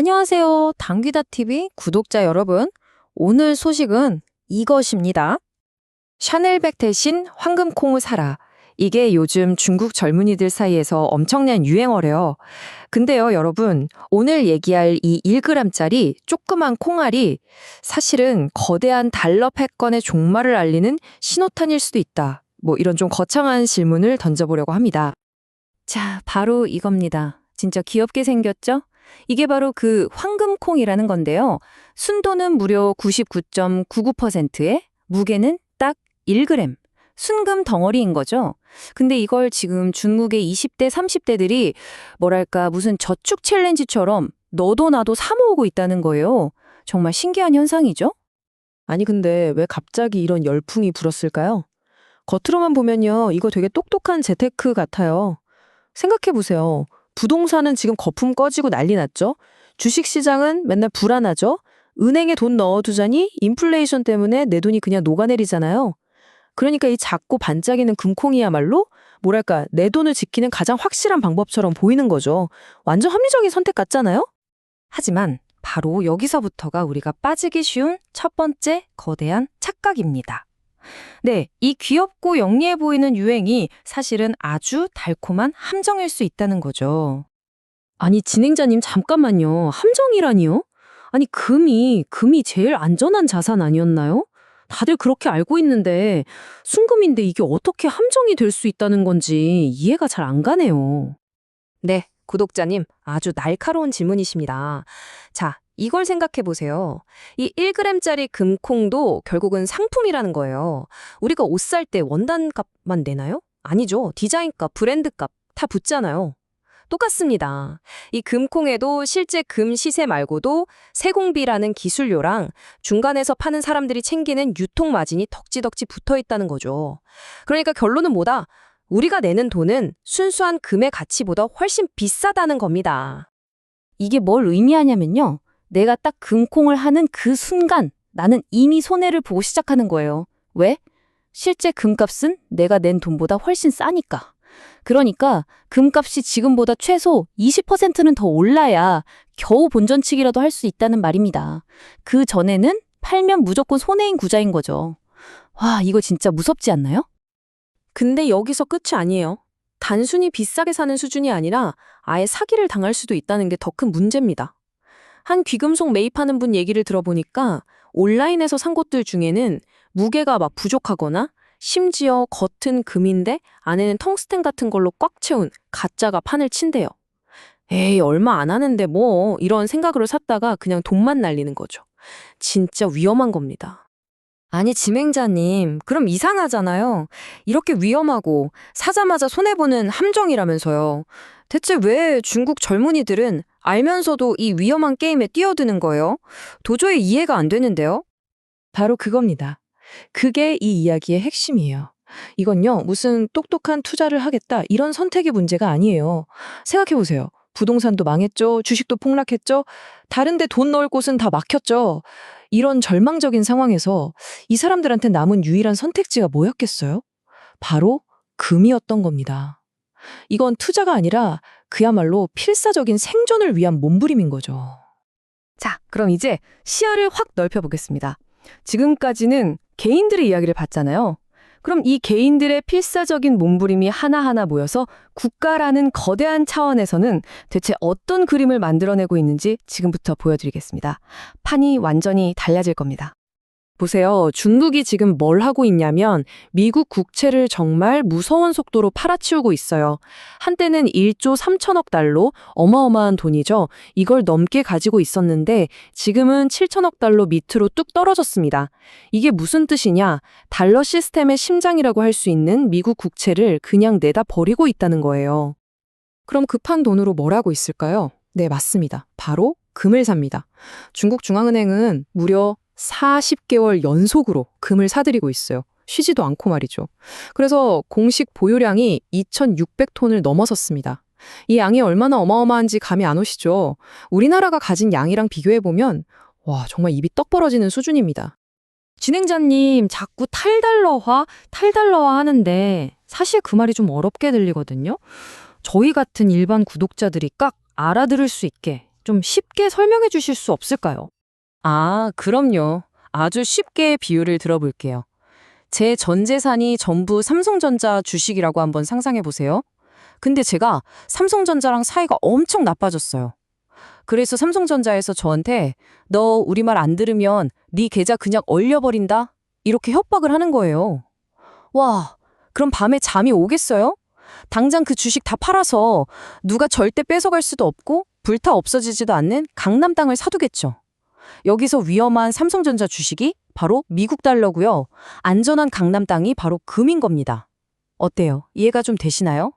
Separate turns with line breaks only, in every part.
안녕하세요. 당귀다TV 구독자 여러분. 오늘 소식은 이것입니다. 샤넬백 대신 황금콩을 사라. 이게 요즘 중국 젊은이들 사이에서 엄청난 유행어래요. 근데요, 여러분, 오늘 얘기할 이 1g짜리 조그만 콩알이 사실은 거대한 달러 패권의 종말을 알리는 신호탄일 수도 있다. 이런 좀 거창한 질문을 던져보려고 합니다. 자, 바로 이겁니다. 진짜 귀엽게 생겼죠? 이게 바로 그 황금콩이라는 건데요. 순도는 무려 99.99%에 무게는 딱 1g. 순금 덩어리인 거죠. 근데 이걸 지금 중국의 20대, 30대들이 뭐랄까 무슨 저축 챌린지처럼 너도 나도 사 모으고 있다는 거예요. 정말 신기한 현상이죠?
아니 근데 왜 갑자기 이런 열풍이 불었을까요? 겉으로만 보면요, 이거 되게 똑똑한 재테크 같아요. 생각해보세요. 부동산은 지금 거품 꺼지고 난리 났죠? 주식시장은 맨날 불안하죠? 은행에 돈 넣어두자니 인플레이션 때문에 내 돈이 그냥 녹아내리잖아요. 그러니까 이 작고 반짝이는 금콩이야말로 뭐랄까 내 돈을 지키는 가장 확실한 방법처럼 보이는 거죠. 완전 합리적인 선택 같잖아요?
하지만 바로 여기서부터가 우리가 빠지기 쉬운 첫 번째 거대한 착각입니다. 네, 이 귀엽고 영리해 보이는 유행이 사실은 아주 달콤한 함정일 수 있다는 거죠.
아니 진행자님 잠깐만요. 함정이라니요? 아니 금이 제일 안전한 자산 아니었나요? 다들 그렇게 알고 있는데 순금인데 이게 어떻게 함정이 될 수 있다는 건지 이해가 잘 안 가네요.
네, 구독자님 아주 날카로운 질문이십니다. 자, 이걸 생각해 보세요. 이 1g짜리 금콩도 결국은 상품이라는 거예요. 우리가 옷 살 때 원단값만 내나요? 아니죠. 디자인값, 브랜드값 다 붙잖아요. 똑같습니다. 이 금콩에도 실제 금 시세 말고도 세공비라는 기술료랑 중간에서 파는 사람들이 챙기는 유통 마진이 덕지덕지 붙어 있다는 거죠. 그러니까 결론은 뭐다? 우리가 내는 돈은 순수한 금의 가치보다 훨씬 비싸다는 겁니다. 이게 뭘 의미하냐면요. 내가 딱 금콩을 하는 그 순간 나는 이미 손해를 보고 시작하는 거예요. 왜? 실제 금값은 내가 낸 돈보다 훨씬 싸니까. 그러니까 금값이 지금보다 최소 20%는 더 올라야 겨우 본전치기라도 할 수 있다는 말입니다. 그 전에는 팔면 무조건 손해인 구자인 거죠. 와, 이거 진짜 무섭지 않나요?
근데 여기서 끝이 아니에요. 단순히 비싸게 사는 수준이 아니라 아예 사기를 당할 수도 있다는 게 더 큰 문제입니다. 한 귀금속 매입하는 분 얘기를 들어보니까 온라인에서 산 것들 중에는 무게가 막 부족하거나 심지어 겉은 금인데 안에는 텅스텐 같은 걸로 꽉 채운 가짜가 판을 친대요. 에이, 얼마 안 하는데 뭐 이런 생각으로 샀다가 그냥 돈만 날리는 거죠. 진짜 위험한 겁니다.
아니, 진행자님, 그럼 이상하잖아요. 이렇게 위험하고 사자마자 손해보는 함정이라면서요. 대체 왜 중국 젊은이들은 알면서도 이 위험한 게임에 뛰어드는 거예요? 도저히 이해가 안 되는데요?
바로 그겁니다. 그게 이 이야기의 핵심이에요. 이건요, 무슨 똑똑한 투자를 하겠다 이런 선택의 문제가 아니에요. 생각해보세요. 부동산도 망했죠. 주식도 폭락했죠. 다른데 돈 넣을 곳은 다 막혔죠. 이런 절망적인 상황에서 이 사람들한테 남은 유일한 선택지가 뭐였겠어요? 바로 금이었던 겁니다. 이건 투자가 아니라 그야말로 필사적인 생존을 위한 몸부림인 거죠.
자, 그럼 이제 시야를 확 넓혀보겠습니다. 지금까지는 개인들의 이야기를 봤잖아요. 그럼 이 개인들의 필사적인 몸부림이 하나하나 모여서 국가라는 거대한 차원에서는 대체 어떤 그림을 만들어내고 있는지 지금부터 보여드리겠습니다. 판이 완전히 달라질 겁니다.
보세요. 중국이 지금 뭘 하고 있냐면 미국 국채를 정말 무서운 속도로 팔아치우고 있어요. 한때는 1조 3천억 달러, 어마어마한 돈이죠. 이걸 넘게 가지고 있었는데 지금은 7천억 달러 밑으로 뚝 떨어졌습니다. 이게 무슨 뜻이냐? 달러 시스템의 심장이라고 할 수 있는 미국 국채를 그냥 내다 버리고 있다는 거예요. 그럼 급한 돈으로 뭘 하고 있을까요? 네, 맞습니다. 바로 금을 삽니다. 중국 중앙은행은 무려 40개월 연속으로 금을 사들이고 있어요. 쉬지도 않고 말이죠. 그래서 공식 보유량이 2,600톤을 넘어섰습니다. 이 양이 얼마나 어마어마한지 감이 안 오시죠? 우리나라가 가진 양이랑 비교해보면 와, 정말 입이 떡 벌어지는 수준입니다.
진행자님, 자꾸 탈달러화 하는데 사실 그 말이 좀 어렵게 들리거든요. 저희 같은 일반 구독자들이 깍 알아들을 수 있게
좀 쉽게 설명해 주실 수 없을까요?
아, 그럼요. 아주 쉽게 비유를 들어볼게요. 제 전 재산이 전부 삼성전자 주식이라고 한번 상상해 보세요. 근데 제가 삼성전자랑 사이가 엄청 나빠졌어요. 그래서 삼성전자에서 저한테 너 우리 말 안 들으면 네 계좌 그냥 얼려버린다? 이렇게 협박을 하는 거예요. 와, 그럼 밤에 잠이 오겠어요? 당장 그 주식 다 팔아서 누가 절대 뺏어갈 수도 없고 불타 없어지지도 않는 강남 땅을 사두겠죠. 여기서 위험한 삼성전자 주식이 바로 미국 달러고요. 안전한 강남 땅이 바로 금인 겁니다. 어때요? 이해가 좀 되시나요?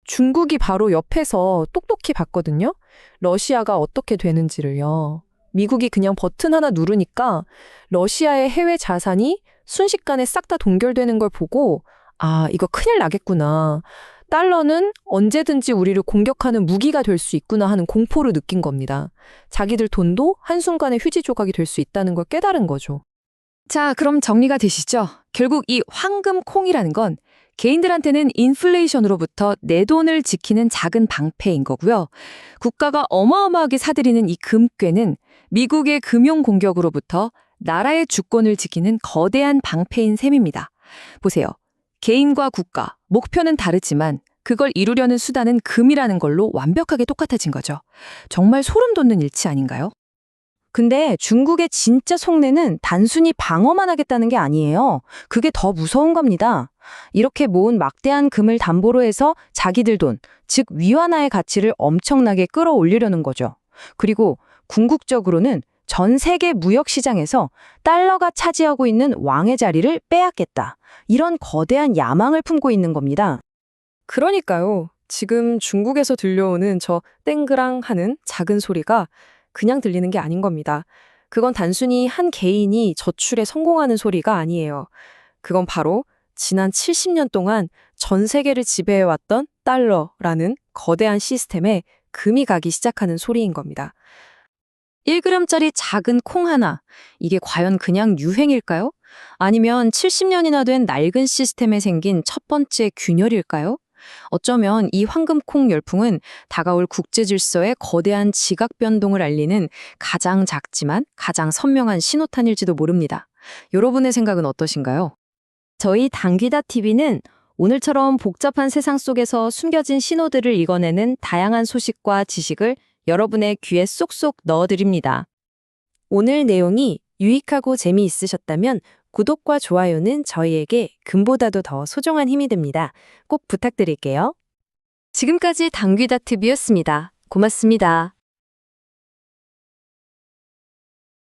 중국이 바로 옆에서 똑똑히 봤거든요. 러시아가 어떻게 되는지를요. 미국이 그냥 버튼 하나 누르니까 러시아의 해외 자산이 순식간에 싹 다 동결되는 걸 보고 아, 이거 큰일 나겠구나. 달러는 언제든지 우리를 공격하는 무기가 될 수 있구나 하는 공포를 느낀 겁니다. 자기들 돈도 한순간에 휴지 조각이 될 수 있다는 걸 깨달은 거죠.
자, 그럼 정리가 되시죠? 결국 이 황금콩이라는 건 개인들한테는 인플레이션으로부터 내 돈을 지키는 작은 방패인 거고요. 국가가 어마어마하게 사들이는 이 금괴는 미국의 금융 공격으로부터 나라의 주권을 지키는 거대한 방패인 셈입니다. 보세요. 개인과 국가, 목표는 다르지만 그걸 이루려는 수단은 금이라는 걸로 완벽하게 똑같아진 거죠. 정말 소름 돋는 일치 아닌가요? 근데 중국의 진짜 속내는 단순히 방어만 하겠다는 게 아니에요. 그게 더 무서운 겁니다. 이렇게 모은 막대한 금을 담보로 해서 자기들 돈, 즉 위안화의 가치를 엄청나게 끌어올리려는 거죠. 그리고 궁극적으로는 전 세계 무역 시장에서 달러가 차지하고 있는 왕의 자리를 빼앗겠다. 이런 거대한 야망을 품고 있는 겁니다.
그러니까요. 지금 중국에서 들려오는 저 땡그랑 하는 작은 소리가 그냥 들리는 게 아닌 겁니다. 그건 단순히 한 개인이 저출에 성공하는 소리가 아니에요. 그건 바로 지난 70년 동안 전 세계를 지배해왔던 달러라는 거대한 시스템에 금이 가기 시작하는 소리인 겁니다.
1g짜리 작은 콩 하나, 이게 과연 그냥 유행일까요? 아니면 70년이나 된 낡은 시스템에 생긴 첫 번째 균열일까요? 어쩌면 이 황금콩 열풍은 다가올 국제 질서의 거대한 지각 변동을 알리는 가장 작지만 가장 선명한 신호탄일지도 모릅니다. 여러분의 생각은 어떠신가요? 저희 당귀다 TV는 오늘처럼 복잡한 세상 속에서 숨겨진 신호들을 읽어내는 다양한 소식과 지식을 여러분의 귀에 쏙쏙 넣어드립니다. 오늘 내용이 유익하고 재미있으셨다면 구독과 좋아요는 저희에게 금보다도 더 소중한 힘이 됩니다. 꼭 부탁드릴게요. 지금까지 당귀다 TV였습니다. 고맙습니다.